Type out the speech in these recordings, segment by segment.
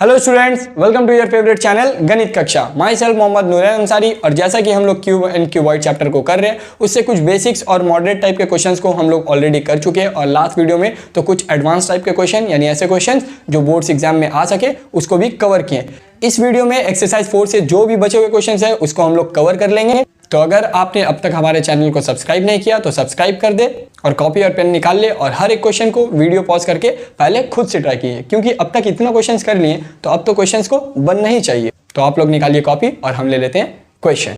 Hello students, welcome to your favourite channel Ganit Kaksha. My self Mohammad Nurain Ansari. और जैसा कि हम लोग क्यूब एंड क्यूबॉइड चैप्टर को कर रहे हैं, उससे कुछ बेसिक्स और मॉडरेट टाइप के क्वेश्चंस को हम लोग ऑलरेडी कर चुके हैं। और लास्ट वीडियो में तो कुछ एडवांस टाइप के क्वेश्चन यानी ऐसे क्वेश्चन जो बोर्ड्स एग्जाम में आ सके उसको भी कवर किए। इस वीडियो में एक्सरसाइज 4 से जो भी बचे हुए क्वेश्चन है उसको हम लोग कवर कर लेंगे। तो अगर आपने अब तक हमारे चैनल को सब्सक्राइब नहीं किया तो सब्सक्राइब कर दे और कॉपी और पेन निकाल ले और हर एक क्वेश्चन को वीडियो पॉज करके पहले खुद से ट्राई कीजिए, क्योंकि अब तक इतना क्वेश्चंस कर लिए तो अब तो क्वेश्चंस को बनना ही चाहिए। तो आप लोग निकालिए कॉपी और हम ले लेते हैं क्वेश्चन।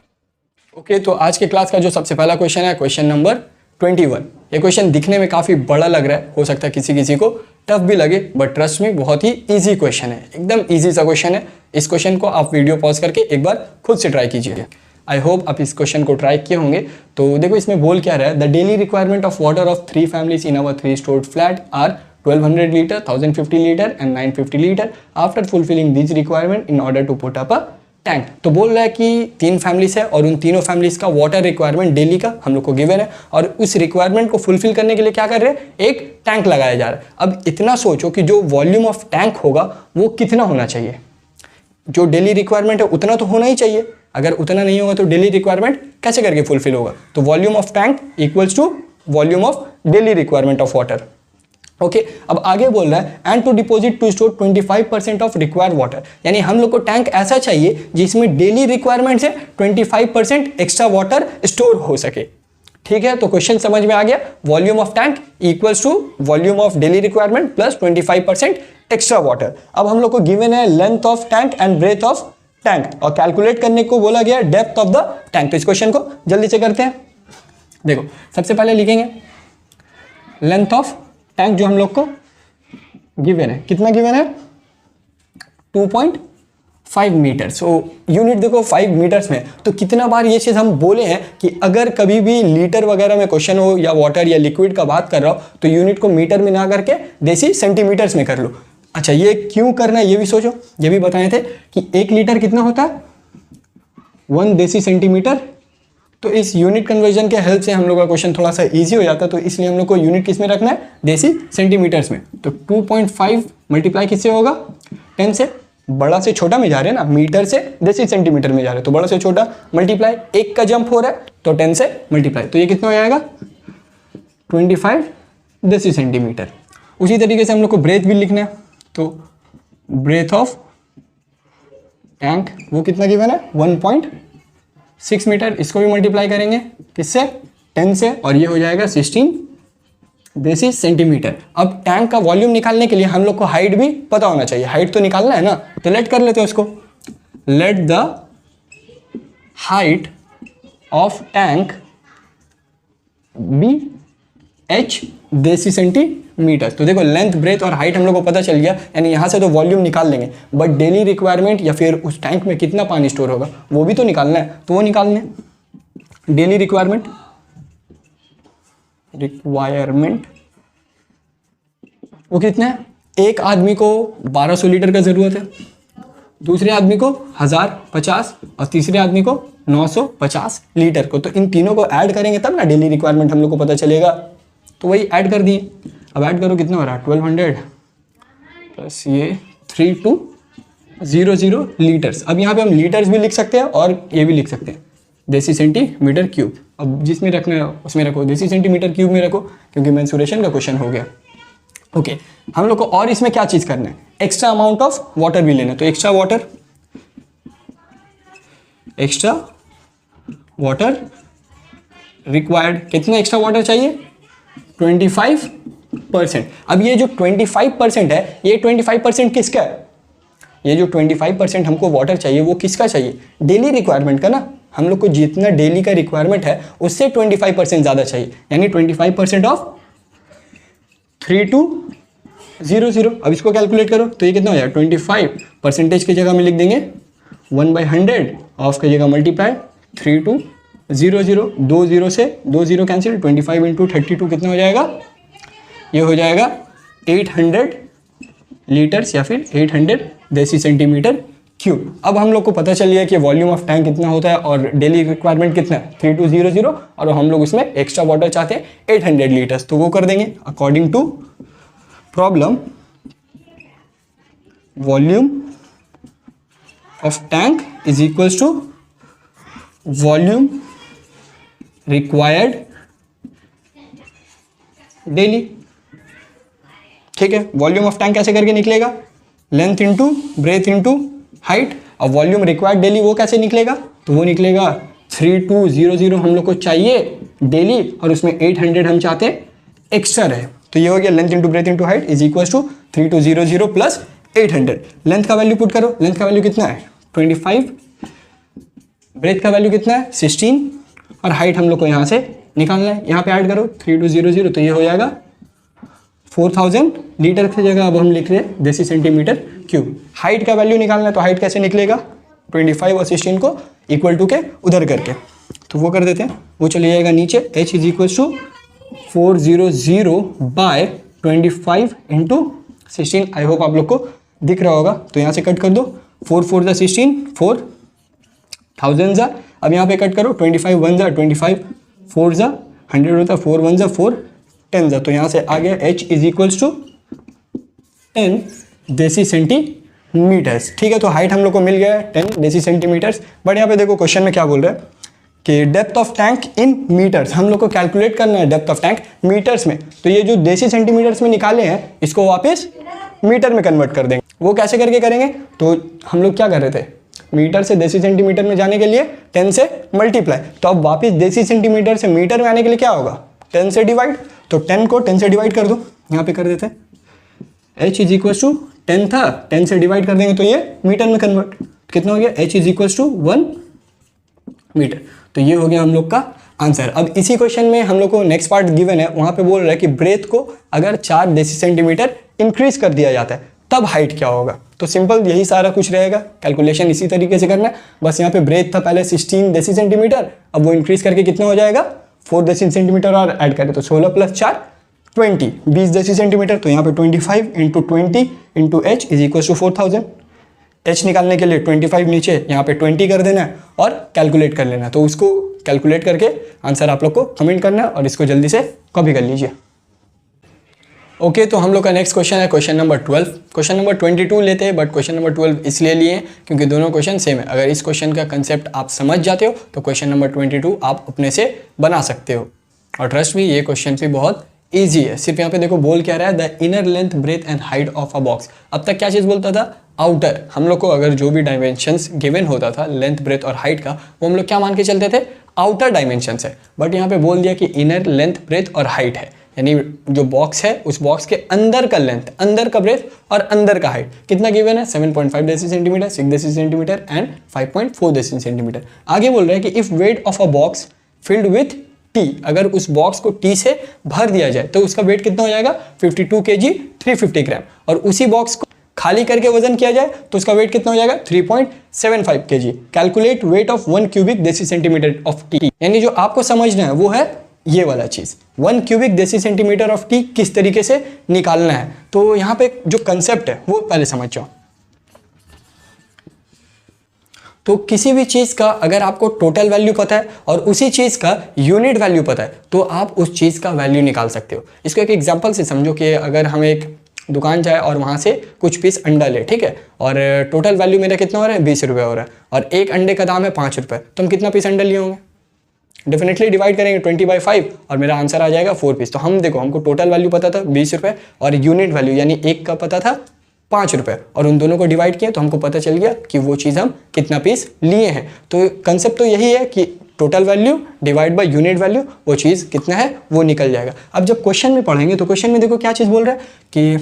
ओके, तो आज के क्लास का जो सबसे पहला क्वेश्चन है क्वेश्चन नंबर 21। ये क्वेश्चन दिखने में काफ़ी बड़ा लग रहा है, हो सकता है किसी किसी को टफ भी लगे, बट ट्रस्ट में बहुत ही ईजी क्वेश्चन है, एकदम ईजी सा क्वेश्चन है। इस क्वेश्चन को आप वीडियो पॉज करके एक बार खुद से ट्राई कीजिए। आई होप आप इस क्वेश्चन को ट्राई किए होंगे। तो देखो इसमें बोल क्या रहा है, the daily requirement of water of 3 families in our 3 storeyed flat are 1200 litre, 1050 litre and 950 litre. After fulfilling this requirement in order to put up a tank. तो बोल रहा है कि 3 फैमिलीज है और उन तीनों फैमिलीज का वाटर रिक्वायरमेंट डेली का हम लोग को गिवन है और उस रिक्वायरमेंट को फुलफिल करने के लिए क्या कर रहे हैं, एक टैंक लगाया जा रहा है। अब इतना सोचो कि जो वॉल्यूम ऑफ टैंक होगा वो कितना होना चाहिए। जो डेली रिक्वायरमेंट है उतना तो होना ही चाहिए, अगर उतना नहीं होगा तो डेली रिक्वायरमेंट कैसे करके फुलफिल होगा। तो volume of tank equals to volume of daily requirement of water. Okay, अब आगे बोल रहा है and to deposit to store 25% of required water, यानी हम लोग को टैंक ऐसा चाहिए जिसमें डेली रिक्वायरमेंट से 25% एक्स्ट्रा वाटर स्टोर हो सके। ठीक है, तो क्वेश्चन समझ में आ गया। Volume of tank equals to volume of daily requirement plus 25% extra water. अब हम लोग को गिवन है length of tank and breadth of tank और कैलकुलेट करने को बोला गया डेप्थ ऑफ द टैंक। तो इस क्वेश्चन को जल्दी से करते हैं। देखो सबसे पहले लिखेंगे लेंथ ऑफ टैंक जो हम लोग को गिवन है, कितना गिवन है 2.5 मीटर। सो यूनिट देखो 5 मीटर्स में, तो कितना बार ये चीज़ हम बोले हैं कि अगर कभी भी लीटर वगैरह में क्वेश्चन हो या वाटर या लिक्विड का बात कर रहा हो तो यूनिट को मीटर में ना करके देसी सेंटीमीटर्स में कर लो। अच्छा, ये क्यों करना है ये भी सोचो। ये भी बताए थे कि 1 लीटर कितना होता है 1 देसी सेंटीमीटर। तो इस यूनिट कन्वर्जन के हेल्प से हम लोग का क्वेश्चन थोड़ा सा इजी हो जाता है, तो इसलिए हम लोग को यूनिट किस में रखना है, देसी सेंटीमीटर्स में। तो 2.5 मल्टीप्लाई किससे होगा, 10 से बड़ा से छोटा में जा रहे हैं ना, मीटर से देसी सेंटीमीटर में जा रहे हैं, तो बड़ा से छोटा मल्टीप्लाई 1 का जंप हो रहा है तो 10 से मल्टीप्लाई, तो ये कितना हो जाएगा 25 देसी सेंटीमीटर। उसी तरीके से हम लोग को ब्रेथ भी लिखना है, तो ब्रेथ ऑफ टैंक वो कितना गिवन है 1.6 मीटर। इसको भी मल्टीप्लाई करेंगे किससे 10 से और ये हो जाएगा 16 देसी सेंटीमीटर। अब टैंक का वॉल्यूम निकालने के लिए हम लोग को हाइट भी पता होना चाहिए, हाइट तो निकालना है ना, तो लेट कर लेते हैं उसको। Let the height of tank be h देसी सेंटीमीटर। तो देखो लेंथ ब्रेथ और हाइट हम लोग को पता चल गया, यानी यहाँ से तो वॉल्यूम निकाल लेंगे, बट डेली रिक्वायरमेंट या फिर उस टैंक में कितना पानी स्टोर होगा वो भी तो निकालना है, तो वो निकालने डेली रिक्वायरमेंट वो कितना है, एक आदमी को 1200 लीटर का जरूरत है, दूसरे आदमी को 1050 और तीसरे आदमी को 950 लीटर को। तो इन तीनों को ऐड करेंगे तब ना डेली रिक्वायरमेंट हम लोग को पता चलेगा, तो वही ऐड कर दिए। अब ऐड करो कितना हो रहा है 1200 प्लस ये 3200 लीटर्स। अब यहाँ पे हम लीटर्स भी लिख सकते हैं और ये भी लिख सकते हैं देसी सेंटीमीटर क्यूब। अब जिसमें रखना है उसमें रखो, देसी सेंटीमीटर क्यूब में रखो क्योंकि मेंसुरेशन का क्वेश्चन हो गया। ओके, हम लोग को और इसमें क्या चीज़ करना है, एक्स्ट्रा अमाउंट ऑफ वाटर भी लेना है। तो एक्स्ट्रा वाटर रिक्वायर्ड, कितना एक्स्ट्रा वाटर चाहिए 25%। अब ये जो 25% है, ये 25% किसका है, ये जो 25% हमको वाटर चाहिए वो किसका चाहिए, डेली रिक्वायरमेंट का ना। हम लोग को जितना डेली का रिक्वायरमेंट है उससे 25% ज़्यादा चाहिए, यानी 25% ऑफ 3200। अब इसको कैलकुलेट करो तो ये कितना हो जाएगा 25 परसेंटेज की जगह में लिख देंगे 1/100, ऑफ की जगह मल्टीप्लाई 3200, 2 0 से 2 0 कैंसिल, 25 इंटू 32 कितना हो जाएगा, ये हो जाएगा 800 लीटर्स या फिर 800 देसी सेंटीमीटर क्यूब। अब हम लोग को पता चल गया कि वॉल्यूम ऑफ टैंक कितना होता है और डेली रिक्वायरमेंट कितना है 3200, और हम लोग उसमें एक्स्ट्रा वाटर चाहते हैं 800 लीटर्स, तो वो कर देंगे according to problem volume of tank is equals to volume required daily. ठीक है, वॉल्यूम ऑफ टैंक कैसे करके निकलेगा, length into breadth into height. अब वॉल्यूम रिक्वायर्ड डेली वो कैसे निकलेगा, तो वो निकलेगा 3200 हम लोग को चाहिए डेली और उसमें 800 हम चाहते हैं एक्स्ट्रा रहे। तो ये हो गया length into breadth into height is equal to 3200 plus 800। Length का वैल्यू पुट करो, लेंथ का वैल्यू कितना है 25, ब्रेथ का वैल्यू कितना है 16 और हाइट हम लोग को यहाँ से निकालना है। यहाँ पे ऐड करो 3200 तो ये हो जाएगा 4000 लीटर की जगह अब हम लिख रहे हैं देसी सेंटीमीटर क्यूब। हाइट का वैल्यू निकालना है तो हाइट कैसे निकलेगा, 25 और 16 को इक्वल टू के उधर करके, तो वो कर देते हैं, वो चले जाएगा नीचे। h is equal to 400 by 25 into 16। I hope आप लोग को दिख रहा होगा, तो यहाँ से कट कर दो 4 4 ज़ा 16, 4000 ज़ा। अब यहाँ पे कट करो 25 1 ज़ा 25, 4 ज़ा 100 होता है, 4 1 ज़ा 4, 10 ज़ा। तो यहाँ से आ गया h इज इक्वल्स टू 10 देसी सेंटीमीटर्स। ठीक है, तो हाइट हम लोग को मिल गया है 10 देसी सेंटीमीटर्स। बट यहाँ पे देखो क्वेश्चन में क्या बोल रहा है कि depth of tank in metres, हम लोग को कैलकुलेट करना है डेप्थ ऑफ टैंक मीटर्स में। तो ये जो देसी सेंटीमीटर्स में निकाले हैं इसको वापस मीटर में कन्वर्ट कर देंगे। वो कैसे करके करेंगे, तो हम लोग क्या कर रहे थे, मीटर से देसी सेंटीमीटर में जाने के लिए 10 से मल्टीप्लाई, तो अब वापस देसी सेंटीमीटर से मीटर में आने के लिए क्या होगा 10 से डिवाइड। तो 10 को 10 से डिवाइड कर दो, यहाँ पे कर देते हैं h इज इक्वल टू 10 था, 10 से डिवाइड कर देंगे तो ये मीटर में कन्वर्ट, कितना हो गया h is equal to 1 metre. तो ये हो गया हम लोग का आंसर। अब इसी क्वेश्चन में हम लोग को नेक्स्ट पार्ट गिवन है, वहां पे बोल रहा है कि ब्रेथ को अगर 4 देसी सेंटीमीटर इंक्रीज कर दिया जाता है तब हाइट क्या होगा। तो सिंपल यही सारा कुछ रहेगा, कैलकुलेशन इसी तरीके से करना है। बस यहाँ पे ब्रेथ था पहले 16 देसी सेंटीमीटर, अब वो इंक्रीज करके कितना हो जाएगा 4 देसी सेंटीमीटर और ऐड करें तो 16 प्लस 4 20, 20 देसी सेंटीमीटर। तो यहाँ पे 25 into 20 into H is equal to 4000। h निकालने के लिए 25 नीचे यहाँ पे 20 कर देना है और कैलकुलेट कर लेना है। तो उसको कैलकुलेट करके आंसर आप लोग को कमेंट करना है और इसको जल्दी से कॉपी कर लीजिए। ओके, तो हम लोग का नेक्स्ट क्वेश्चन है क्वेश्चन नंबर 12। क्वेश्चन नंबर 22 लेते हैं, बट क्वेश्चन नंबर 12 इसलिए लिए क्योंकि दोनों क्वेश्चन सेम है। अगर इस क्वेश्चन का कंसेप्ट आप समझ जाते हो तो क्वेश्चन नंबर 22 आप अपने से बना सकते हो। और ट्रस्ट भी ये क्वेश्चन भी बहुत ईजी है। सिर्फ यहाँ पे देखो बोल क्या रहा है, the inner length breadth and height of a box. अब तक क्या चीज़ बोलता था, आउटर। हम लोग को अगर जो भी डायमेंशंस गिवन होता था लेंथ ब्रेथ और हाइट का, वो हम लोग क्या मान के चलते थे, आउटर डायमेंशंस है। बट यहाँ पे बोल दिया कि इनर लेंथ ब्रेथ और हाइट है, यानी जो बॉक्स है उस बॉक्स के अंदर का लेंथ, अंदर का ब्रेथ और अंदर का हाइट कितना गिवन है 7.5 देसी सेंटीमीटर, 6 देसी सेंटीमीटर एंड 5.4 देसी सेंटीमीटर। आगे बोल रहा है कि if weight of a box filled with T, अगर उस बॉक्स को टी से भर दिया जाए तो उसका वेट कितना हो जाएगा 52 kg 350 ग्राम। और उसी बॉक्स को खाली करके वजन किया जाए तो उसका वेट कितना हो जाएगा 3.75 kg। Calculate wait of 1 cubic देसी सेंटीमीटर ऑफ टी। यानी जो आपको समझना है वो है ये वाला चीज, 1 क्यूबिक देसी सेंटीमीटर ऑफ टी किस तरीके से निकालना है। तो यहाँ पे जो कंसेप्ट है वो पहले समझ जाओ। तो किसी भी चीज़ का अगर आपको टोटल वैल्यू पता है और उसी चीज़ का यूनिट वैल्यू पता है तो आप उस चीज़ का वैल्यू निकाल सकते हो। इसको एक एग्जांपल से समझो कि अगर हम एक दुकान जाए और वहाँ से कुछ पीस अंडा ले, ठीक है, और टोटल वैल्यू मेरा कितना हो रहा है 20 रुपये हो रहा है और एक अंडे का दाम है 5 रुपये, तो हम कितना पीस अंडा लिए होंगे, डेफिनेटली डिवाइड करेंगे 20/5 और मेरा आंसर आ जाएगा 4 पीस। तो हम देखो हमको टोटल वैल्यू पता था 20 रुपये और यूनिट वैल्यू यानी एक का पता था 5 रुपये, और उन दोनों को डिवाइड किया तो हमको पता चल गया कि वो चीज़ हम कितना पीस लिए हैं। तो कंसेप्ट तो यही है कि total value divide by unit value, वो चीज़ कितना है वो निकल जाएगा। अब जब क्वेश्चन में पढ़ेंगे तो क्वेश्चन में देखो क्या चीज़ बोल रहा है कि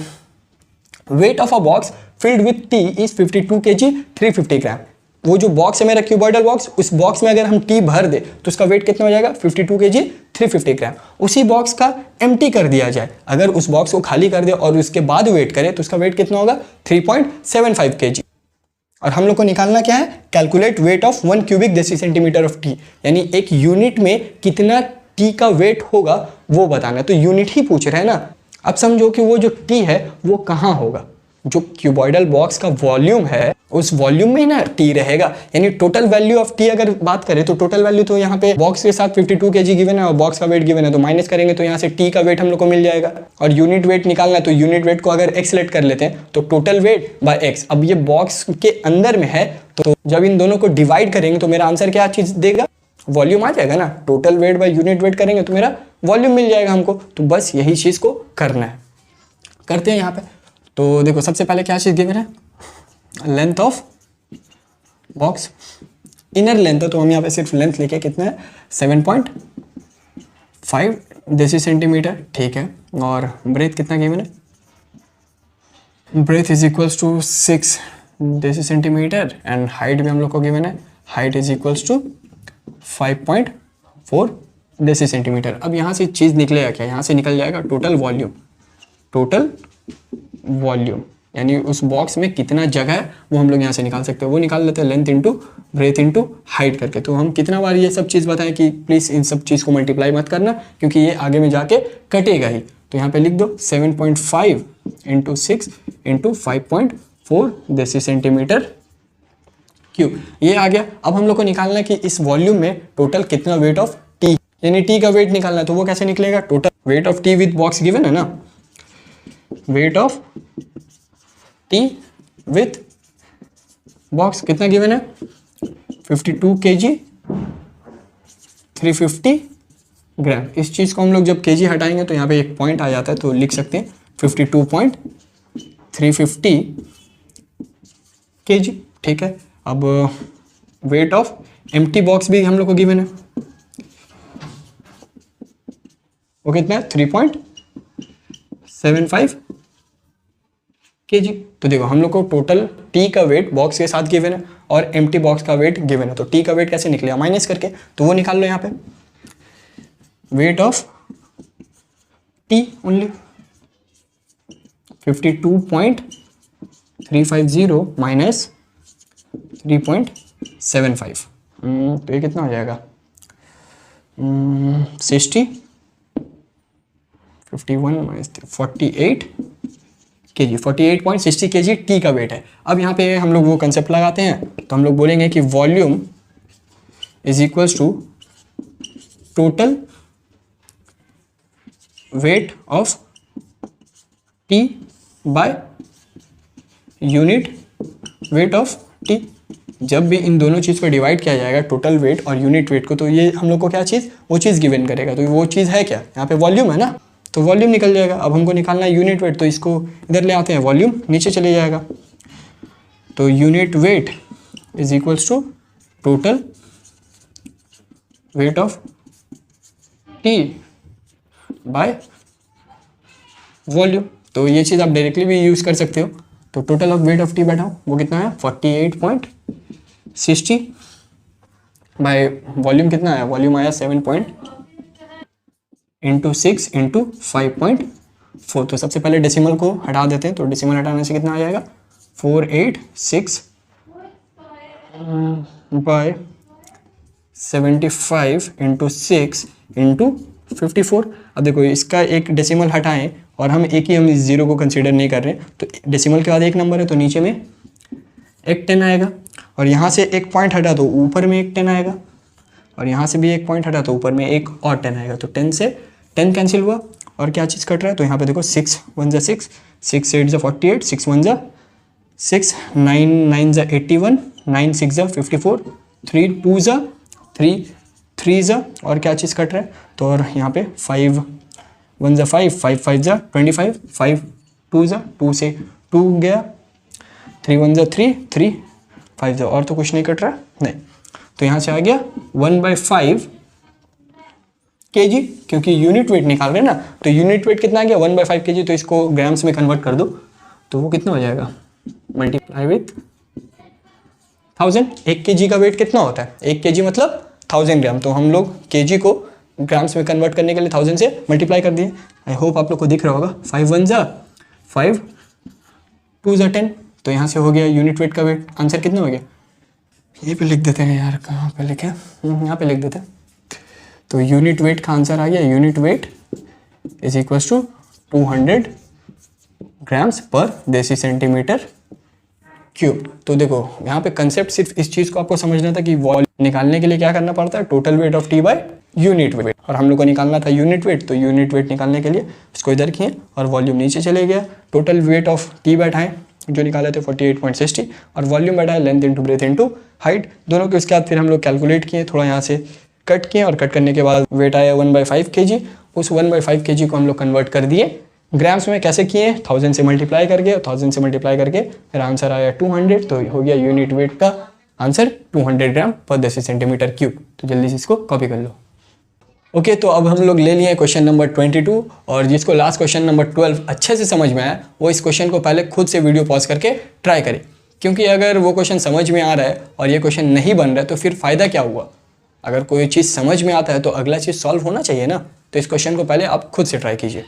weight of a box filled with T is 52 kg 350 ग्राम। वो जो बॉक्स है मेरा क्यूबॉइडल बॉक्स, उस बॉक्स में अगर हम टी भर दे तो उसका वेट कितना हो जाएगा 52 kg 350 ग्राम। उसी बॉक्स का एम्प्टी कर दिया जाए, अगर उस बॉक्स को खाली कर दे और उसके बाद वेट करें तो उसका वेट कितना होगा 3.75 kg। और हम लोग को निकालना क्या है, कैलकुलेट वेट ऑफ 1 क्यूबिक देसी सेंटीमीटर ऑफ टी, यानी एक यूनिट में कितना टी का वेट होगा वो बताना है। तो यूनिट ही पूछ रहे हैं ना। अब समझो कि वो जो टी है वो कहाँ होगा, जो क्यूबॉइडल बॉक्स का वॉल्यूम है उस वॉल्यूम में ही ना टी रहेगा। यानी टोटल वैल्यू ऑफ टी अगर बात करें तो टोटल वैल्यू तो यहाँ पे बॉक्स के साथ 52 kg गिवन है और बॉक्स का वेट गिवन है, तो माइनस करेंगे तो यहाँ से टी का वेट हम लोग को मिल जाएगा। और यूनिट वेट निकालना है तो यूनिट वेट को अगर एक्स लेट कर लेते हैं तो टोटल वेट बाय एक्स। अब ये बॉक्स के अंदर में है तो जब इन दोनों को डिवाइड करेंगे तो मेरा आंसर क्या चीज देगा, वॉल्यूम आ जाएगा ना। Total weight by unit wait करेंगे तो मेरा वॉल्यूम मिल जाएगा हमको। तो बस यही चीज को करना है, करते हैं यहाँ पे। तो देखो सबसे पहले क्या चीज गिवन है, length of box, inner length है तो हम यहाँ पे सिर्फ लेंथ लिखे, कितना है 7.5 देसी सेंटीमीटर, ठीक है। और ब्रेथ कितना गिवन है, ब्रेथ इज इक्वल्स टू 6 देसी सेंटीमीटर एंड हाइट भी हम लोग को गिवन है, हाइट इज इक्वल्स टू 5.4 देसी सेंटीमीटर। अब यहाँ से चीज़ निकलेगा क्या, यहाँ से निकल जाएगा टोटल वॉल्यूम, टोटल वॉल्यूम यानी उस बॉक्स में कितना जगह है वो हम लोग यहाँ से निकाल सकते हैं। वो निकाल लेते हैं length into breadth into height करके। तो हम कितना बार ये सब चीज़ बताएं कि प्लीज़ इन सब चीज़ को मल्टीप्लाई मत करना क्योंकि ये आगे में जाके कटेगा ही। तो यहाँ पे लिख दो 7.5 इंटू 6 इंटू 5.4 देसी सेंटीमीटर क्यूब, ये आ गया। अब हम लोग को निकालना है कि इस वॉल्यूम में टोटल कितना वेट ऑफ टी, यानी टी का वेट निकालना है। तो वो कैसे निकलेगा, total weight of T with box given है ना, wait of T with box कितना गिवन है 52 kg 350 ग्राम। इस चीज को हम लोग जब केजी हटाएंगे तो यहाँ पे एक पॉइंट आ जाता है तो लिख सकते हैं 52.350 kg, ठीक है। अब वेट ऑफ एम्प्टी बॉक्स भी हम लोग को गिवन है, वो कितना है 3.75 kg। तो देखो हम लोग को टोटल टी का वेट बॉक्स के साथ गिवन है और एम्प्टी बॉक्स का वेट गिवन है। तो टी का वेट कैसे निकलेगा, माइनस करके, तो वो निकाल लो यहाँ पे, wait of T only 52.350 minus 3.75, तो ये कितना हो जाएगा 60 51 माइनस 48 kg, 48.60 kg टी का वेट है। अब यहाँ पे हम लोग वो कंसेप्ट लगाते हैं तो हम लोग बोलेंगे कि volume is equals to total weight of T by unit weight of T. जब भी इन दोनों चीज़ को डिवाइड किया जाएगा टोटल वेट और यूनिट वेट को, तो ये हम लोग को क्या चीज़, वो चीज़ गिवन करेगा। तो वो चीज़ है क्या, यहाँ पे वॉल्यूम है ना, तो वॉल्यूम निकल जाएगा। अब हमको निकालना है यूनिट वेट, तो इसको इधर ले आते हैं, वॉल्यूम नीचे चले जाएगा। तो unit weight is equals to total weight of T by volume. तो ये चीज़ आप डायरेक्टली भी यूज़ कर सकते हो। तो total of weight of tea बैठाओ, वो कितना है 48.60 बाय वॉल्यूम कितना है, वॉल्यूम आया 7 इंटू 6 इंटू 5.4। तो सबसे पहले डेसिमल को हटा देते हैं, तो डेसिमल हटाने से कितना आ जाएगा 486 बाय 75 इंटू 6 इंटू 54। अब देखो इसका एक डेसिमल हटाएं और हम एक ही, हम इस जीरो को कंसीडर नहीं कर रहे हैं, तो डेसिमल के बाद एक नंबर है तो नीचे में एक 10 आएगा, और यहाँ से एक पॉइंट हटा तो ऊपर में एक 10 आएगा, और यहाँ से भी एक पॉइंट हटा तो ऊपर में एक और 10 आएगा। तो 10 से 10 कैंसिल हुआ और क्या चीज़ कट रहा है, तो यहाँ पे देखो 6 1 जा 6, 6 8 जा 48, 6 1 जा 6, 9 9 जा 81, 9 6 जा 54, 3 2 जा 3, 3 जा और क्या चीज़ कट रहा है, तो और यहाँ पे 5 1 जा 5, 5 5 जा 25, 5 2 जा 2 से 2 गया, 3 1 जा 3, 3 5 जा, और तो कुछ नहीं कट रहा नहीं। तो यहाँ से आ गया 1/5 kg, क्योंकि यूनिट वेट निकाल रहे हैं ना, तो यूनिट वेट कितना आ गया 1/5 kg। तो इसको ग्राम्स में कन्वर्ट कर दो तो वो कितना हो जाएगा, मल्टीप्लाई विथ 1000। 1 kg का वेट कितना होता है, 1 kg मतलब 1000 ग्राम। तो हम लोग kg को ग्राम्स में कन्वर्ट करने के लिए 1000 से मल्टीप्लाई कर दिए। आई होप आप लोग को दिख रहा होगा, 5 1 जा 5, 2 जा 10। तो यहाँ से हो गया यूनिट वेट का वेट। आंसर कितना हो गया, ये पे लिख देते हैं यार, कहाँ पे लिखे, यहाँ पे लिख देते हैं। तो यूनिट वेट का आंसर आ गया, unit weight is equals to 200 grams per deci centimetre cube. तो देखो यहाँ पे कंसेप्ट सिर्फ इस चीज़ को आपको समझना था कि वॉल्यूम निकालने के लिए क्या करना पड़ता है, total weight of T by unit wait, और हम लोग को निकालना था यूनिट वेट। तो यूनिट वेट निकालने के लिए इसको इधर किए और वॉल्यूम नीचे चले गया, टोटल वेट ऑफ टी बैठाएं जो निकाले थे 48.60, और वॉल्यूम बैठा है length into breadth into height दोनों के। उसके बाद फिर हम लोग कैलकुलेट किए, थोड़ा यहाँ से कट किए, और कट करने के बाद वेट आया 1/5 kg। उस 1/5 kg को हम लोग कन्वर्ट कर दिए ग्राम्स में। कैसे किए? 1000 से मल्टीप्लाई करके, 1000 से मल्टीप्लाई करके फिर आंसर आया 200। तो हो गया यूनिट वेट का आंसर 200 ग्राम पर डेसी सेंटीमीटर क्यूब। तो जल्दी से इसको कॉपी कर लो। ओके, तो अब हम लोग ले लिए क्वेश्चन नंबर 22, और जिसको लास्ट क्वेश्चन नंबर 12 अच्छे से समझ में आया वो इस क्वेश्चन को पहले खुद से वीडियो पॉज करके ट्राई करे, क्योंकि अगर वो क्वेश्चन समझ में आ रहा है और ये क्वेश्चन नहीं बन रहा है तो फिर फ़ायदा क्या हुआ। अगर कोई चीज़ समझ में आता है तो अगला चीज़ सॉल्व होना चाहिए ना। तो इस क्वेश्चन को पहले आप खुद से ट्राई कीजिए।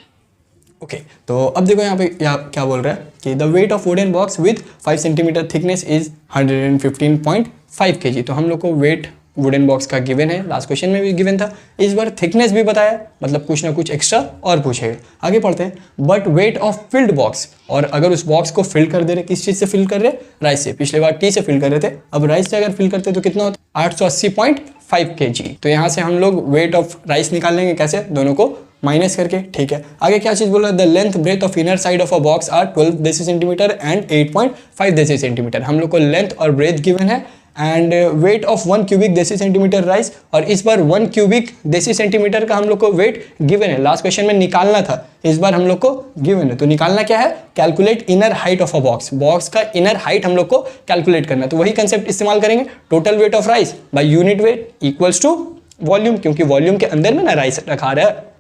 ओके, तो अब देखो यहाँ पे क्या बोल रहा है कि the weight of wooden box with 5 centimetre thickness is 115.5 kg। तो हम लोग को वेट वुडन बॉक्स का गिवन है, लास्ट क्वेश्चन में भी गिवन था, इस बार थिकनेस भी बताया, मतलब कुछ ना कुछ एक्स्ट्रा और पूछेगा। आगे पढ़ते हैं। But weight of field box, और अगर उस बॉक्स को फिल कर दे रहे, किस चीज़ से फिल कर रहे? राइस से। पिछले बार टी से फिल कर रहे थे, अब राइस से अगर फिल करते तो कितना होता? 880.5 kg। तो यहाँ से हम लोग वेट ऑफ राइस निकाल लेंगे, कैसे? दोनों को माइनस करके, ठीक है। आगे क्या चीज़ बोल रहा है? The length breadth of inner side of a box are 12 deci centimetre and 8.5 deci centimetre. हम लोग को लेंथ और ब्रेथ गिवन है, and weight of 1 cubic deci centimetre rice, और इस बार 1 क्यूबिक डेसी सेंटीमीटर का हम लोग को वेट गिवन है। लास्ट क्वेश्चन में निकालना था, इस बार हम लोग को गिवन है। तो निकालना क्या है? Calculate inner height of a box. Box का इनर हाइट हम लोग को कैलकुलेट करना है। तो वही कंसेप्ट इस्तेमाल करेंगे, total weight of rice by unit weight equals to volume, क्योंकि वॉल्यूम के अंदर में ना राइस रखा रहा है।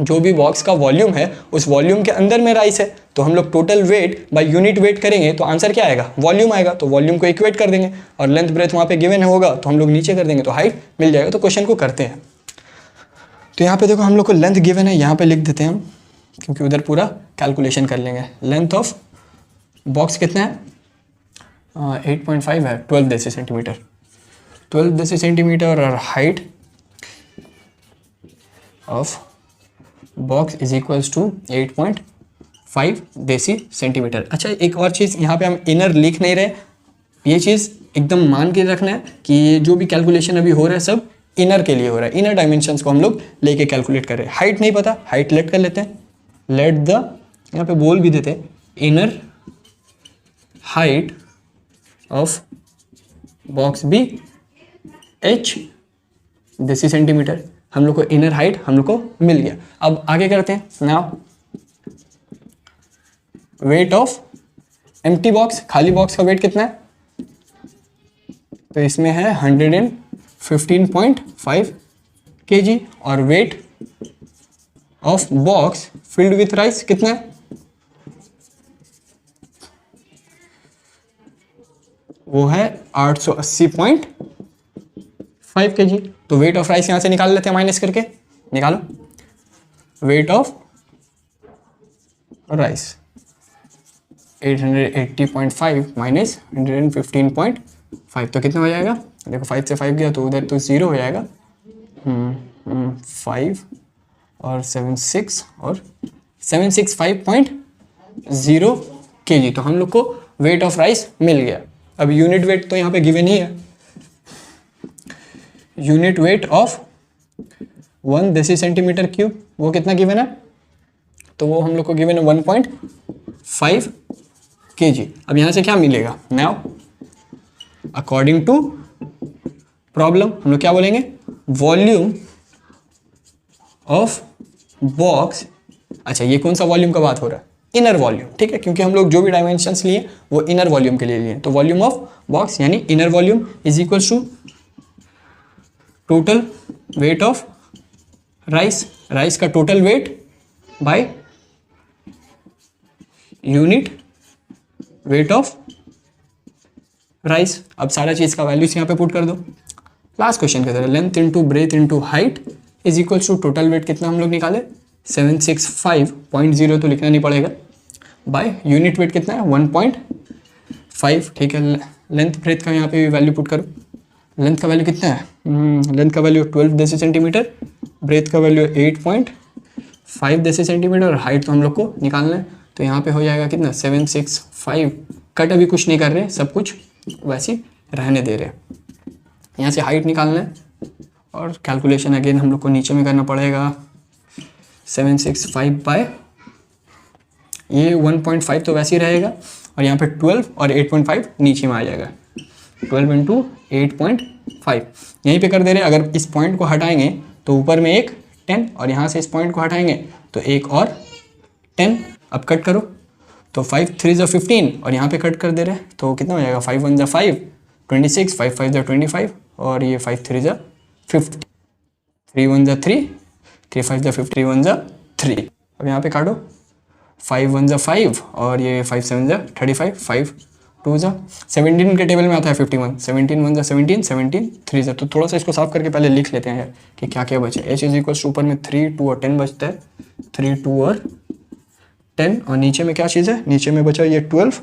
जो भी बॉक्स का वॉल्यूम है उस वॉल्यूम के अंदर में राइस है। तो हम लोग total weight by unit wait करेंगे तो आंसर क्या आएगा? वॉल्यूम आएगा। तो वॉल्यूम को इक्वेट कर देंगे, और लेंथ ब्रेथ वहाँ पे गिवन होगा तो हम लोग नीचे कर देंगे तो हाइट मिल जाएगा। तो क्वेश्चन को करते हैं। तो यहाँ पे देखो हम लोग को लेंथ गिवन है, यहाँ पे लिख देते हैं हम, क्योंकि उधर पूरा कैलकुलेशन कर लेंगे। लेंथ ऑफ बॉक्स कितना है? 8.5 है, 12 डेसी सेंटीमीटर, 12 डेसी सेंटीमीटर, और height of box is equals to 8.5 deci centimetre. अच्छा, एक और चीज़ यहाँ पे हम इनर लिख नहीं रहे, ये चीज़ एकदम मान के रखना है कि जो भी कैलकुलेशन अभी हो रहा है सब इनर के लिए हो रहा है। इनर डायमेंशंस को हम लोग लेके कैलकुलेट कर रहे हैं। हाइट नहीं पता, हाइट लेट कर लेते हैं। लेट द, यहाँ पे बोल भी देते हैं, inner height of box be h deci centimetre. हम लोग को इनर हाइट हम लोग को मिल गया। अब आगे करते हैं। Now weight of empty box, खाली बॉक्स का वेट कितना है? तो इसमें है 115.5 kg, और weight of box filled with rice कितना है? वो है 880.5 kg। तो वेट ऑफ राइस यहां से निकाल लेते हैं, माइनस करके निकालो। वेट ऑफ राइस 880.5 माइनस 115.5, तो कितना हो जाएगा? देखो 5 से 5 गया तो उधर तो 0 हो जाएगा। 5 और 76 और 765.0 kg। तो हम लोग को वेट ऑफ राइस मिल गया। अब यूनिट वेट तो यहाँ पे गिवन ही है। Unit weight of 1 deci centimetre cube, वो कितना गिवन है? तो वो हम लोग को गिवन है 1.5 kg। अब यहाँ से क्या मिलेगा? नाउ अकॉर्डिंग टू प्रॉब्लम हम लोग क्या बोलेंगे? Volume of box. अच्छा, ये कौन सा वॉल्यूम का बात हो रहा है? इनर वॉल्यूम, ठीक है, क्योंकि हम लोग जो भी डायमेंशंस लिए वो इनर वॉल्यूम के लिए लिए। तो वॉल्यूम ऑफ बॉक्स यानी inner volume is equal to total weight of rice, rice का total weight by unit weight of rice. अब सारा चीज का वैल्यूज यहाँ पे पुट कर दो। लास्ट क्वेश्चन की तरह length into breadth into height is equal to total weight कितना हम लोग निकाले? 765.0 तो लिखना नहीं पड़ेगा, बाय यूनिट वेट कितना है? 1.5, ठीक है। लेंथ ब्रेथ का यहाँ पे वैल्यू पुट करो। लेंथ का वैल्यू कितना है? लेंथ का वैल्यू 12 डेसी सेंटीमीटर, ब्रेथ का वैल्यू 8.5 डेसी सेंटीमीटर, और हाइट तो हम लोग को निकालना है। तो यहाँ पे हो जाएगा कितना? 765। कट अभी कुछ नहीं कर रहे, सब कुछ वैसे रहने दे रहे हैं। यहाँ से हाइट निकालना है, और कैलकुलेशन अगेन हम लोग को नीचे में करना पड़ेगा। 765 बाय ये 1.5 तो वैसे ही रहेगा, और यहाँ पे 12 और 8.5 नीचे में आ जाएगा, 12 इंटू 8.5 यहीं पे कर दे रहे हैं। अगर इस पॉइंट को हटाएंगे तो ऊपर में एक 10 और यहाँ से इस पॉइंट को हटाएंगे तो एक और 10। अब कट करो तो 5 3 ज़ा 15 और यहाँ पे कट कर दे रहे हैं तो कितना हो जाएगा, 5 1 ज़ा 5 26, 5 5 ज़ा 25 और ये 5 3 ज़ा 50, 3 1 ज़ा 3, 3 5 ज़ा 50, 3 1 ज़ा 3। अब यहाँ पे काटो 5 1 ज़ा 5 और ये 5 7 ज़ा 35, 5 2 ज़ा 17 के टेबल में आता है 51, 17 1 ज़ा 17, 17 3 ज़ा। तो थोड़ा सा इसको साफ करके पहले लिख लेते हैं यार कि क्या क्या बचे। एच इज इक्वल ऊपर में 3 2 और 10 बचता है, 3 2 और 10 और नीचे में क्या चीज़ है, नीचे में बचा ये 12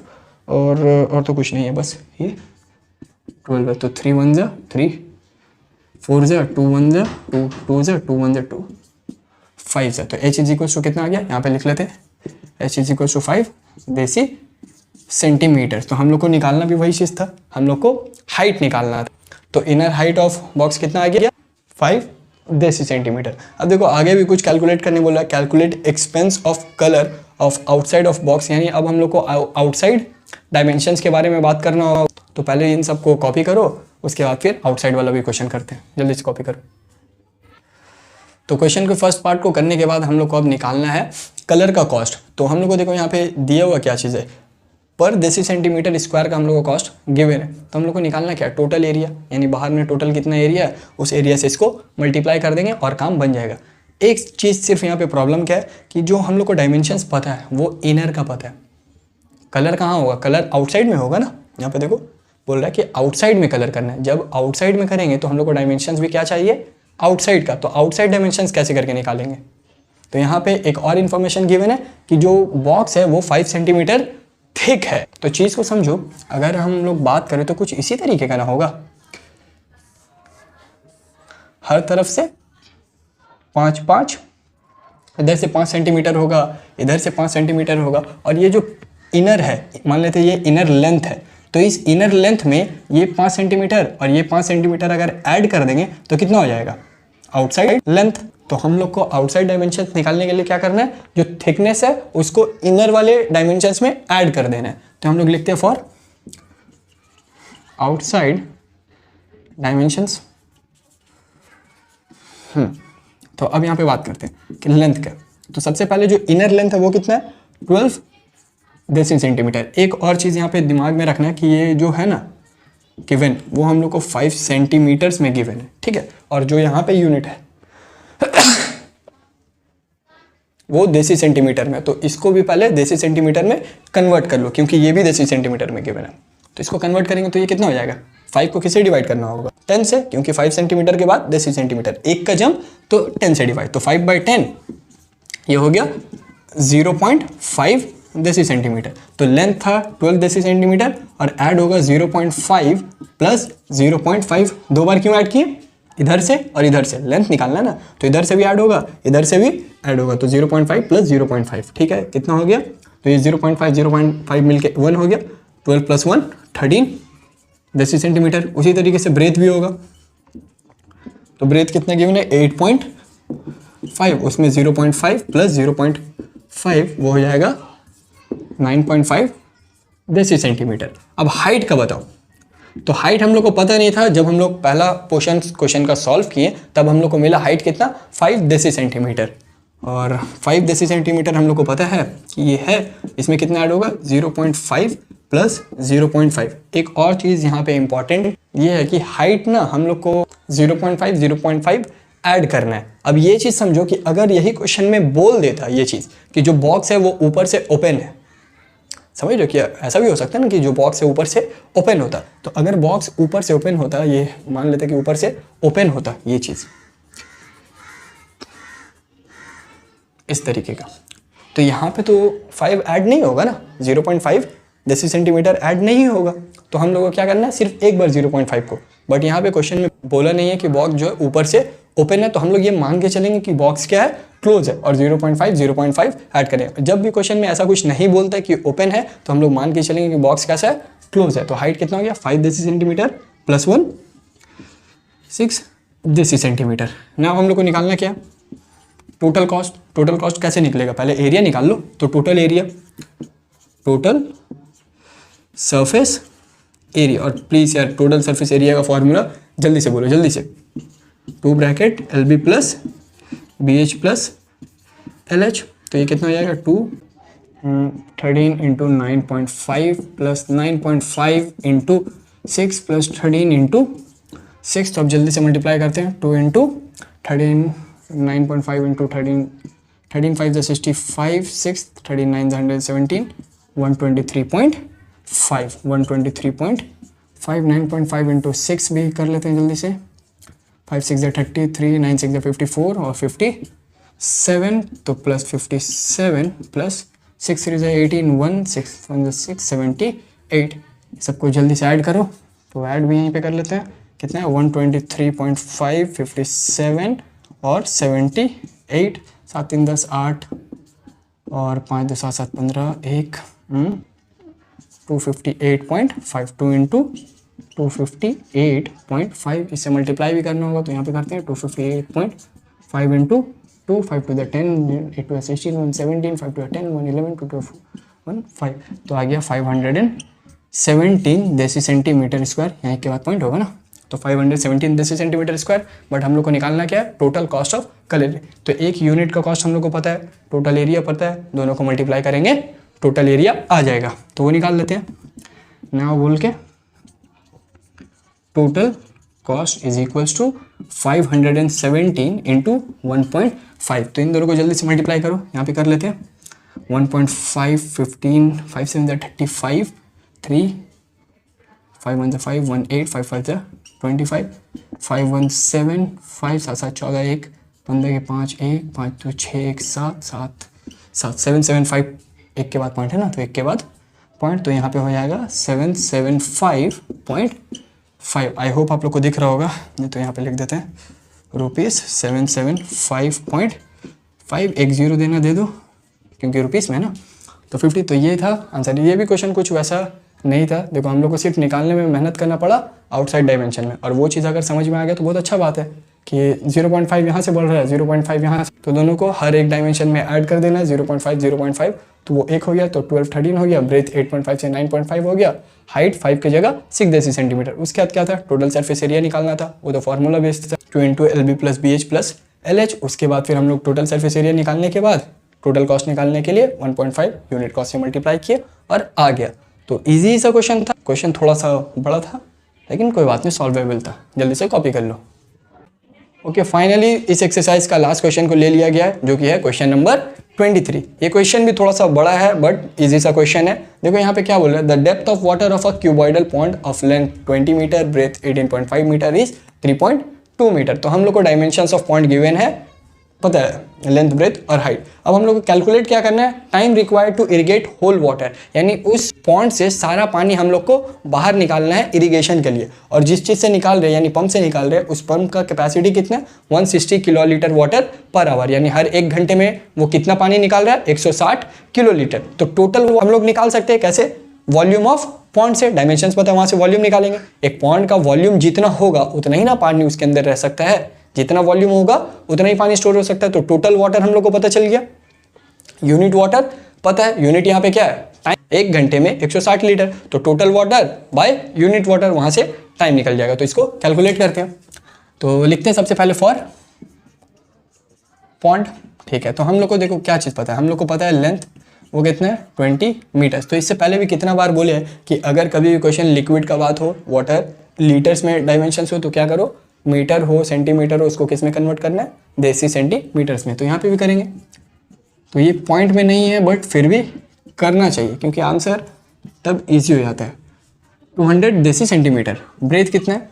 और तो कुछ नहीं है, बस ये 12 है। तो 3 1 ज़ा 3, 4 ज़ा 2 1 ज़ा 2, 2 ज़ा 2 1 ज़ा 2, 5 ज़ा। तो एच इज इक्वल कितना आ गया, यहाँ पे लिख लेते हैं एच इज इक्वल 5 देसी सेंटीमीटर। तो हम लोग को निकालना भी वही चीज़ था, हम लोग को हाइट निकालना था। तो इनर हाइट ऑफ बॉक्स कितना आ गया, 5 देसी सेंटीमीटर। अब देखो आगे भी कुछ कैलकुलेट करने बोला, calculate expense of colour of outside of box, यानी अब हम लोग को आउटसाइड डायमेंशंस के बारे में बात करना होगा। तो पहले इन सबको कॉपी करो, उसके बाद फिर आउटसाइड वाला भी क्वेश्चन करते हैं। जल्दी से कॉपी करो। तो क्वेश्चन के फर्स्ट पार्ट को करने के बाद हम लोग को अब निकालना है कलर का कॉस्ट। तो हम लोग को देखो यहाँ पे दिया हुआ क्या चीज़ है, पर देसी सेंटीमीटर स्क्वायर का हम लोग को कॉस्ट गिवन है। तो हम लोग को निकालना क्या, टोटल एरिया, यानी बाहर में टोटल कितना एरिया है उस एरिया से इसको मल्टीप्लाई कर देंगे और काम बन जाएगा। एक चीज़ सिर्फ यहाँ पे प्रॉब्लम क्या है कि जो हम लोग को डायमेंशंस पता है वो इनर का पता है, कलर कहाँ होगा, कलर आउटसाइड में होगा ना। यहाँ पे देखो बोल रहा है कि आउटसाइड में कलर करना है। जब आउटसाइड में करेंगे तो हम लोग को डायमेंशंस भी क्या चाहिए, आउटसाइड का। तो आउटसाइड डायमेंशंस कैसे करके निकालेंगे, तो यहाँ पे एक और इन्फॉर्मेशन गिवन है कि जो बॉक्स है वो 5 सेंटीमीटर थिक है। तो चीज़ को समझो, अगर हम लोग बात करें तो कुछ इसी तरीके का ना होगा, हर तरफ से 5 5, इधर से 5 सेंटीमीटर होगा, इधर से 5 सेंटीमीटर होगा। और ये जो इनर है, मान लेते हैं ये इनर लेंथ है, तो इस इनर लेंथ में ये 5 सेंटीमीटर और ये 5 सेंटीमीटर अगर ऐड कर देंगे तो कितना हो जाएगा, आउटसाइड लेंथ। तो हम लोग को आउटसाइड डायमेंशंस निकालने के लिए क्या करना है, जो थिकनेस है उसको इनर वाले डायमेंशंस में ऐड कर देना है। तो हम लोग लिखते हैं फॉर आउटसाइड डायमेंशंस। तो अब यहाँ पे बात करते हैं कि लेंथ का। तो सबसे पहले जो इनर लेंथ है वो कितना है, 12 देसी सेंटीमीटर। एक और चीज़ यहाँ पे दिमाग में रखना है कि ये जो है ना गिवन, वो हम लोग को 5 सेंटीमीटर्स में गिवन है, ठीक है। और जो यहाँ पे यूनिट है वो देसी सेंटीमीटर में। तो इसको भी पहले देसी सेंटीमीटर में कन्वर्ट कर लो, क्योंकि ये भी देसी सेंटीमीटर में गिवन है। तो इसको कन्वर्ट करेंगे तो ये कितना हो जाएगा, 5 को किससे डिवाइड करना होगा, 10 से, क्योंकि 5 सेंटीमीटर के बाद देसी सेंटीमीटर, एक का जम तो 10 से डिवाइड। तो 5/10 ये हो गया 0.5 देसी सेंटीमीटर। तो लेंथ था 12 देसी सेंटीमीटर और ऐड होगा 0.5 प्लस 0.5। 2 बार क्यों ऐड किए, इधर से और इधर से लेंथ निकालना ना, तो इधर से भी ऐड होगा, इधर से भी ऐड होगा। तो 0.5 प्लस 0.5, ठीक है, कितना हो गया, तो ये 0.5 मिलके 1 हो गया। 12 प्लस 1 13 देसी सेंटीमीटर। उसी तरीके से ब्रेथ भी होगा। तो ब्रेथ कितना गिवन है, 8.5, उसमें 0.5 प्लस 0.5 वो हो जाएगा 9.5 देसी सेंटीमीटर। अब हाइट का बताओ। तो हाइट हम लोग को पता नहीं था, जब हम लोग पहला क्वेश्चन का सॉल्व किए तब हम लोग को मिला हाइट कितना, 5 देसी सेंटीमीटर। और 5 देसी सेंटीमीटर हम लोग को पता है कि ये है, इसमें कितना ऐड होगा, 0.5 प्लस 0.5। एक और चीज़ यहाँ पे इंपॉर्टेंट ये है कि हाइट ना हम लोग को 0.5 ऐड करना है। अब ये चीज़ समझो कि अगर यही क्वेश्चन में बोल देता ये चीज़ कि जो बॉक्स है वो ऊपर से ओपन है, समझ लो कि ऐसा भी हो सकता है ना कि जो बॉक्स है ऊपर से ओपन होता। तो अगर बॉक्स ऊपर से ओपन होता, ये मान लेते कि ऊपर से ओपन होता ये चीज़ इस तरीके का, तो यहाँ पे तो 5 ऐड नहीं होगा ना, 0.5 देसी सेंटीमीटर ऐड नहीं होगा। तो हम लोग को क्या करना है, सिर्फ एक बार 0.5 को। बट यहाँ पे क्वेश्चन में बोला नहीं है कि बॉक्स जो है ऊपर से ओपन है, तो हम लोग ये मान के चलेंगे कि बॉक्स क्या है, क्लोज है, और 0.5 ऐड करें। जब भी क्वेश्चन में ऐसा कुछ नहीं बोलता है कि ओपन है, तो हम लोग मान के चलेंगे कि बॉक्स कैसा है, क्लोज है। तो हाइट कितना हो गया, 5 देसी सेंटीमीटर प्लस 1 6 देसी सेंटीमीटर। ना हम लोग को निकालना क्या, टोटल कॉस्ट। टोटल कॉस्ट कैसे निकलेगा, पहले एरिया निकाल लो। तो total area, total surface area, और प्लीज यार टोटल सरफेस एरिया का फॉर्मूला जल्दी से बोलो, जल्दी से। 2 bracket LB plus BH plus LH, तो ये कितना हो जाएगा 13 into 9.5 plus 9.5 into 6 plus 13 into 6, तो अब जल्दी से मल्टीप्लाई करते हैं। 2 इंटू 13, 9.5 इंटू 13, 13 5 द 65, 6 13 9 117, 123.5, 123.5, 9.5 इंटू 6 भी कर लेते हैं जल्दी से। 5 6 द 33, 9 6 द 54 और 57, तो प्लस 57 प्लस 6 3 द 18, 1 6 1 द 6 78, सबको जल्दी से ऐड करो, तो ऐड भी यहीं पे कर लेते हैं। कितना है 123.5, 57 और 78, 7 3 10 8 और 5 2 7 7 15, 1 258.5, 2 इंटू 258.5, इससे मल्टीप्लाई भी करना होगा तो यहाँ पे करते हैं 258.5 into 2, 5 to the 10, 8 to the 16, 117, 5 to the 10, 111, 2 to 1 5, तो आ गया 517 देसी सेंटीमीटर स्क्वायर, यहाँ के बाद पॉइंट होगा ना, तो 517 देसी सेंटीमीटर स्क्वायर। बट हम लोग को निकालना क्या है, टोटल कॉस्ट ऑफ कलर। तो एक यूनिट का कॉस्ट हम लोग को पता है, टोटल एरिया पता है, दोनों को मल्टीप्लाई करेंगे टोटल एरिया आ जाएगा, तो वो निकाल लेते हैं। नाउ बोल के total cost is equals to 517 into 1.5, तो इन दोनों को जल्दी से मल्टीप्लाई करो, यहाँ पे कर लेते हैं। 1.5 15, 5 7 35, 3 5 1 5 1 8, 5 5 25, 5 1 7 5 7 7 14, 1 15 के 5 1 5 2 6 1 7 7 7 7 7 5, एक के बाद पॉइंट है ना, तो एक के बाद पॉइंट, तो यहाँ पे हो जाएगा 775.5। आई होप आप लोग को दिख रहा होगा, नहीं तो यहाँ पे लिख देते हैं रुपीज़ 775.5, एक जीरो देना दे दो क्योंकि रुपीज़ में ना, तो 50। तो ये था आंसर। ये भी क्वेश्चन कुछ वैसा नहीं था, देखो हम लोग को सिर्फ निकालने में मेहनत करना पड़ा आउटसाइड डायमेंशन में, और वो चीज़ अगर समझ में आ गया तो बहुत अच्छा बात है कि 0.5 यहाँ से बढ़ रहा है, 0.5 यहाँ से, तो दोनों को हर एक डायमेंशन में ऐड कर देना है 0.5 0.5, तो वो 1 हो गया, तो 12 13 हो गया, ब्रेथ 8.5 से 9.5 हो गया, हाइट 5 की जगह 6 देसी सेंटीमीटर। उसके बाद क्या था, टोटल सरफेस एरिया निकालना था, वो तो फॉर्मूला बेस्ड था 2 into LB plus BH plus LH। उसके बाद फिर हम लोग टोटल सरफेस एरिया निकालने के बाद टोटल कॉस्ट निकालने के लिए 1.5 यूनिट कॉस्ट से मल्टीप्लाई किए और आ गया। तो ईजी सा क्वेश्चन था, क्वेश्चन थोड़ा सा बड़ा था लेकिन कोई बात नहीं, सॉल्वेबल था, जल्दी से कॉपी कर लो। ओके, फाइनली इस एक्सरसाइज का लास्ट क्वेश्चन को ले लिया गया है, जो कि है क्वेश्चन नंबर 23। ये क्वेश्चन भी थोड़ा सा बड़ा है बट इजी सा क्वेश्चन है। देखो यहाँ पे क्या बोल रहा है, the depth of water of a cuboidal pond of length 20 metre, breadth 18.5 metre is 3.2 metre. तो हम लोग को डायमेंशंस ऑफ पॉइंट गिवन है, पता है, लेंथ ब्रेथ और हाइट। अब हम लोग को कैलकुलेट क्या करना है, time required to irrigate whole water, यानी उस पॉन्ड से सारा पानी हम लोग को बाहर निकालना है इरिगेशन के लिए, और जिस चीज़ से निकाल रहे हैं यानी पंप से निकाल रहे हैं, उस पंप का कैपेसिटी कितना है 160 किलोलीटर वाटर पर आवर, यानी हर 1 घंटे में वो कितना पानी निकाल रहा है 160 किलोलीटर। तो टोटल वो हम लोग निकाल सकते हैं कैसे, वॉल्यूम ऑफ पॉन्ड से, डायमेंशंस पता है वहाँ से वॉल्यूम निकालेंगे। एक पॉन्ड का वॉल्यूम जितना होगा उतना ही ना पानी उसके अंदर रह सकता है, जितना वॉल्यूम होगा उतना ही पानी स्टोर हो सकता है। तो टोटल वाटर हम लोग को पता चल गया, यूनिट वाटर पता है, यूनिट यहाँ पे क्या है टाइम, 1 घंटे में 160 लीटर, तो total water by unit water, वहां से टाइम निकल जाएगा। तो इसको कैलकुलेट करते हैं, तो लिखते हैं सबसे पहले फॉर पॉन्ड, ठीक है। तो हम लोग को देखो क्या चीज़ पता है, हम लोग को पता है लेंथ वो कितना है 20 मीटर्स। तो इससे पहले भी कितना बार बोले हैं कि अगर कभी भी क्वेश्चन लिक्विड का बात हो, वाटर लीटर्स में डायमेंशंस हो, तो क्या करो, मीटर हो सेंटीमीटर हो, उसको किस में कन्वर्ट करना है, देसी सेंटीमीटर्स में। तो यहाँ पे भी करेंगे, तो ये पॉइंट में नहीं है बट फिर भी करना चाहिए क्योंकि आंसर तब इजी हो जाता है। 200 देसी सेंटीमीटर, ब्रेथ कितना है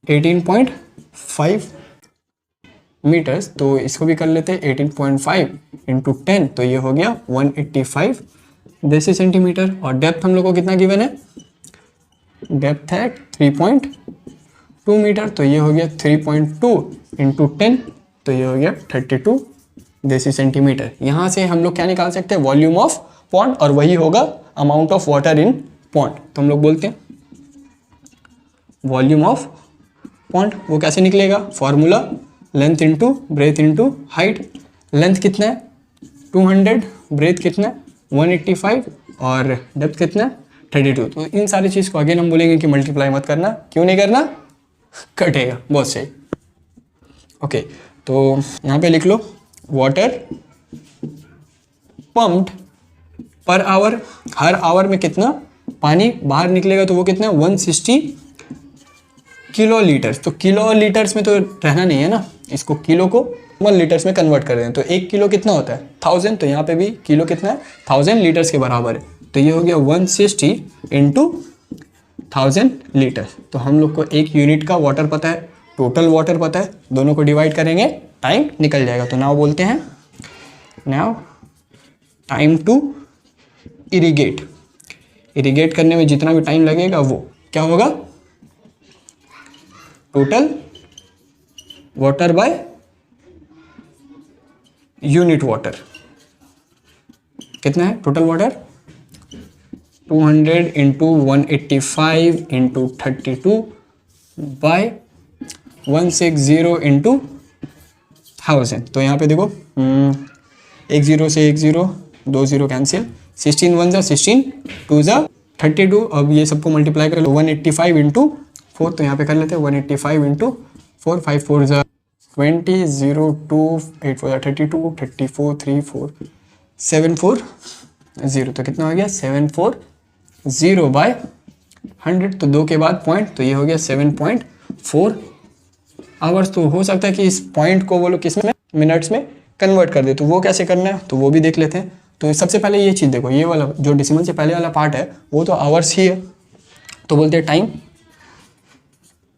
18.5 मीटर्स, तो इसको भी कर लेते हैं 18.5 इंटू 10, तो ये हो गया 185 देसी सेंटीमीटर। और डेप्थ हम लोग को कितना गिवन है, डेप्थ है 3.2 मीटर, तो ये हो गया 3.2 इंटू 10, तो ये हो गया 32 देसी सेंटीमीटर। यहाँ से हम लोग क्या निकाल सकते हैं, वॉल्यूम ऑफ पॉन्ड, और वही होगा amount of water in pond. तो हम लोग बोलते हैं वॉल्यूम ऑफ पॉन्ड, वो कैसे निकलेगा, formula length into breadth into height. Length कितना है 200, ब्रेथ कितना है 185, और डेप्थ कितना 32। तो इन सारी चीज़ को अगेन हम बोलेंगे कि मल्टीप्लाई मत करना। क्यों नहीं करना? कटेगा। बहुत सही। ओके, तो यहाँ पे लिख लो वाटर पम्प्ड पर आवर, हर आवर में कितना पानी बाहर निकलेगा, तो वो कितना 160 किलो लीटर्स। तो किलो लीटर्स में तो रहना नहीं है ना, इसको किलो को 1 लीटर्स में कन्वर्ट कर दें। तो 1 किलो कितना होता है 1000, तो यहाँ पे भी किलो कितना है 1000 लीटर्स के बराबर है। तो ये हो गया 160 इंटू 1000 लीटर्स। तो हम लोग को 1 यूनिट का वाटर पता है, टोटल वाटर पता है, दोनों को डिवाइड करेंगे टाइम निकल जाएगा। तो नाउ बोलते हैं now time to irrigate. Irrigate करने में जितना भी टाइम लगेगा वो क्या होगा, total water by unit water. कितना है total water 200 into 185 into 32 by 160 into 1000। तो यहाँ पे देखो 1 0 से 1 0, 2 0 कैंसिल, 16 1 16 2 32। अब ये सबको मल्टीप्लाई कर लो 185 इंटू 4। तो यहाँ पे कर लेते हैं 185 इंटू 4, 5 4 20 0 2 8 4 32 34 3 4 7 4 0। तो कितना हो गया 740 बाय 100। तो 2 के बाद पॉइंट, तो ये हो गया 7.4 आवर्स। तो हो सकता है कि इस पॉइंट को वो लोग किस में मिनट्स में कन्वर्ट कर दे। तो वो कैसे करना है तो वो भी देख लेते हैं। तो सबसे पहले ये चीज़ देखो, ये वाला जो डेसिमल से पहले वाला पार्ट है वो तो आवर्स ही है। तो बोलते हैं time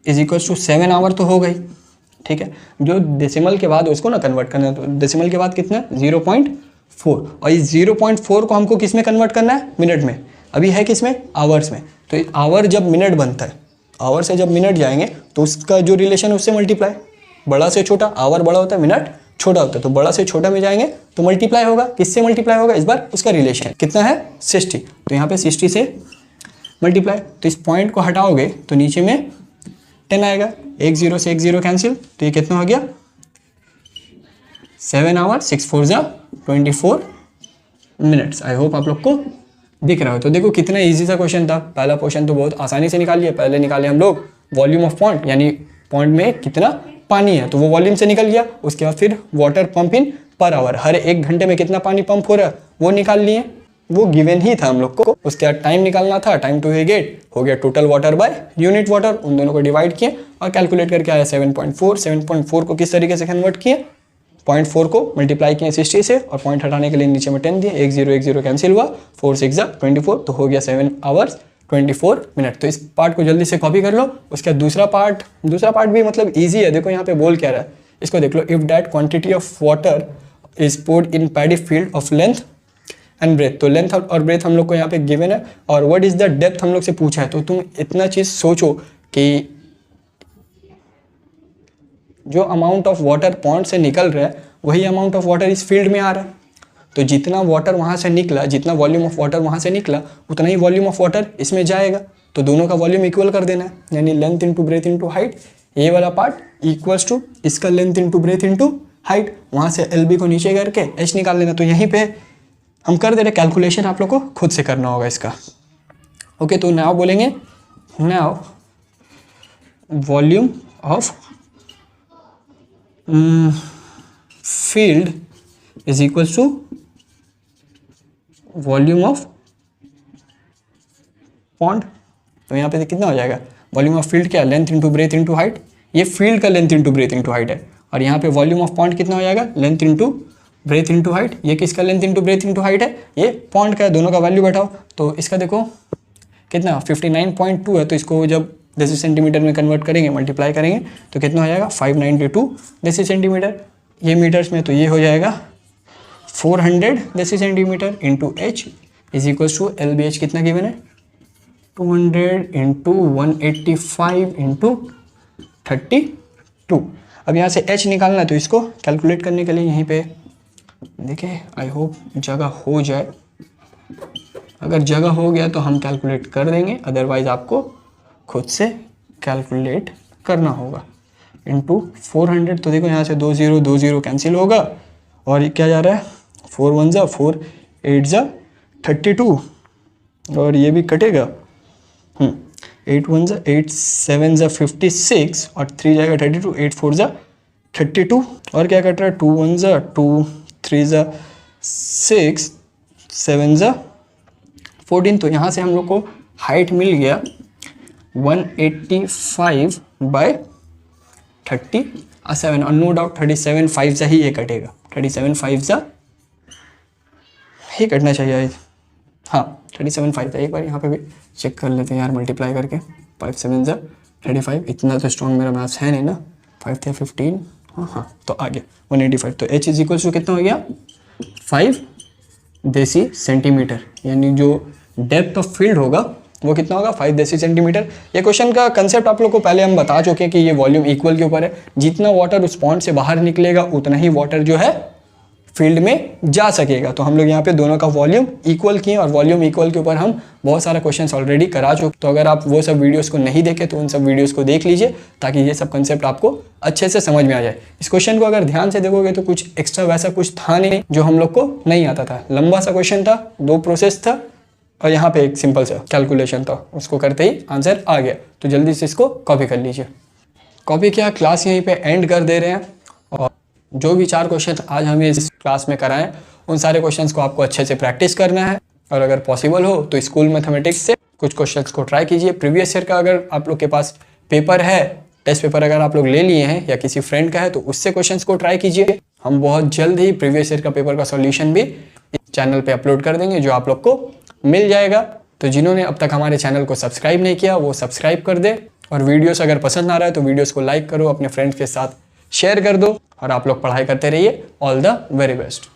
is equals to 7 hour तो हो गई, ठीक है। जो डेसिमल के बाद उसको ना कन्वर्ट करना है, तो डेसिमल के बाद कितना 0.4, और इस 0.4 को हमको किस में कन्वर्ट करना है मिनट में। अभी है किस में आवर्स में। तो आवर जब मिनट बनता है, आवर से जब मिनट जाएंगे तो उसका जो रिलेशन है उससे मल्टीप्लाई, बड़ा से छोटा, आवर बड़ा होता है मिनट छोटा होता है, तो बड़ा से छोटा में जाएंगे तो मल्टीप्लाई होगा। किससे मल्टीप्लाई होगा इस बार, उसका रिलेशन कितना है 60। तो यहाँ पे 60 से मल्टीप्लाई, तो इस पॉइंट को हटाओगे तो नीचे में 10 आएगा। 1 0 से 1 0 कैंसिल, तो ये कितना हो गया 7 आवर 6 4 24 मिनट्स। आई होप आप लोग को दिख रहा हो। तो देखो कितना इजी सा क्वेश्चन था। पहला क्वेश्चन तो बहुत आसानी से निकाल लिया। पहले निकाले हम लोग वॉल्यूम ऑफ पॉइंट, यानी पॉइंट में कितना पानी है, तो वो वॉल्यूम से निकल गया। उसके बाद फिर वाटर पंप इन पर आवर, हर 1 घंटे में कितना पानी पंप हो रहा है वो निकाल लिए, वो गिवन ही था हम लोग को। उसके बाद टाइम निकालना था, टाइम टू इरिगेट हो गया total water by unit water, उन दोनों को डिवाइड किए और कैलकुलेट करके आया 7.4। 7.4 को किस तरीके से कन्वर्ट किए, 0.4 को मल्टीप्लाई किए 60 से और पॉइंट हटाने के लिए नीचे में 10 दिए। 1 0 कैंसिल हुआ, 4 6 24, तो हो गया 7 आवर्स 24 मिनट। तो इस पार्ट को जल्दी से कॉपी कर लो। उसका दूसरा पार्ट भी मतलब ईजी है। देखो यहाँ पे बोल क्या रहा है, इसको देख लो। If that quantity of water is poured in paddy field of length and breadth. तो लेंथ और ब्रेथ हम लोग को यहाँ पे गिवन है, और व्हाट इज द डेप्थ हम लोग से पूछा है। तो तुम इतना चीज़ सोचो कि जो अमाउंट ऑफ वाटर पॉन्ड से निकल रहा है वही अमाउंट ऑफ वाटर इस फील्ड में आ रहा है। तो जितना वाटर वहाँ से निकला, जितना वॉल्यूम ऑफ वाटर वहाँ से निकला, उतना ही वॉल्यूम ऑफ वाटर इसमें जाएगा। तो दोनों का वॉल्यूम इक्वल कर देना है, यानी length into breadth into height. ये वाला पार्ट इक्वल्स टू इसका length into breadth into height. वहाँ से LB को नीचे करके H निकाल लेना। तो यहीं पे हम कर दे रहे, कैलकुलेशन आप लोग को खुद से करना होगा इसका। ओके, तो नाउ बोलेंगे now volume of field is equals to volume of pond. तो यहाँ पे कितना हो जाएगा, वॉल्यूम ऑफ फील्ड क्या, length into breadth into height. ये फील्ड का length into breadth into height है, और यहाँ पे वॉल्यूम ऑफ पॉन्ड कितना हो जाएगा, length into breadth into height. ये किसका length into breadth into height है, ये पॉन्ड का है। दोनों का वैल्यू बैठाओ। तो इसका देखो कितना 59.2 है। तो इसको जब डेसी सेंटीमीटर में कन्वर्ट करेंगे, मल्टीप्लाई करेंगे, तो कितना हो जाएगा 592 डेसी सेंटीमीटर। ये मीटर्स में तो ये हो जाएगा 400 deci centimetre into H is equals to LBH कितना गिवन है 200 इंटू 185 इंटू 32। अब यहाँ से H निकालना है, तो इसको कैलकुलेट करने के लिए यहीं पे देखिए, आई होप जगह हो जाए। अगर जगह हो गया तो हम कैलकुलेट कर देंगे, अदरवाइज आपको खुद से कैलकुलेट करना होगा। इंटू 400, तो देखो यहाँ से 2 0 कैंसिल होगा, और ये क्या जा रहा है 4 1 4 8 32 और ये भी कटेगा। 8 1 जा 8 7 जा 56 और 3 जाएगा 32, 8 4 जा 32 और क्या कट रहा है 2 1 जा 2 3 जा 6 7 जा 14। तो यहाँ से हम लोग को हाइट मिल गया 185 बाय 37 और नो डाउट 37 5 जा ही ये कटेगा, 37 5 जा ही कटना चाहिए। हाँ 37 5 जा, एक बार यहाँ पे भी चेक कर लेते हैं यार मल्टीप्लाई करके। 5 7 जा 35, इतना तो स्ट्रॉन्ग मेरा मैथ्स है नहीं ना। 5 थे 15, हाँ तो आ गया 185। तो h इज इक्वल टू कितना हो गया 5 देसी सेंटीमीटर, यानी जो डेप्थ ऑफ फील्ड होगा वो कितना होगा 5 देसी सेंटीमीटर। ये क्वेश्चन का कंसेप्ट आप लोग को पहले हम बता चुके हैं कि ये वॉल्यूम इक्वल के ऊपर है, जितना वाटर उस पॉन्ड से बाहर निकलेगा उतना ही वाटर जो है फील्ड में जा सकेगा। तो हम लोग यहाँ पे दोनों का वॉल्यूम इक्वल किए और वॉल्यूम इक्वल के ऊपर हम बहुत सारा क्वेश्चंस ऑलरेडी करा चुके। तो अगर आप वो सब वीडियोस को नहीं देखे तो उन सब वीडियोस को देख लीजिए ताकि ये सब कंसेप्ट आपको अच्छे से समझ में आ जाए। इस क्वेश्चन को अगर ध्यान से देखोगे तो कुछ एक्स्ट्रा वैसा कुछ था नहीं जो हम लोग को नहीं आता था। लंबा सा क्वेश्चन था, 2 प्रोसेस था और यहाँ पे एक सिंपल सा कैलकुलेशन था, उसको करते ही आंसर आ गया। तो जल्दी से इसको कॉपी कर लीजिए। कॉपी किया, क्लास यहीं पे एंड कर दे रहे हैं और जो भी 4 क्वेश्चन आज हमें इस क्लास में कराएं उन सारे क्वेश्चंस को आपको अच्छे से प्रैक्टिस करना है और अगर पॉसिबल हो तो स्कूल मैथमेटिक्स से कुछ क्वेश्चंस को ट्राई कीजिए। प्रीवियस ईयर का अगर आप लोग के पास पेपर है, टेस्ट पेपर अगर आप लोग ले लिए हैं या किसी फ्रेंड का है तो उससे क्वेश्चंस को ट्राई कीजिए। हम बहुत जल्द ही प्रीवियस ईयर का पेपर का सॉल्यूशन भी इस चैनल पे अपलोड कर देंगे जो आप लोग को मिल जाएगा। तो जिन्होंने अब तक हमारे चैनल को सब्सक्राइब नहीं किया वो सब्सक्राइब कर दे और वीडियोस अगर पसंद आ रहा है तो वीडियोस को लाइक करो, अपने फ्रेंड्स के साथ शेयर कर दो और आप लोग पढ़ाई करते रहिए। All the very best.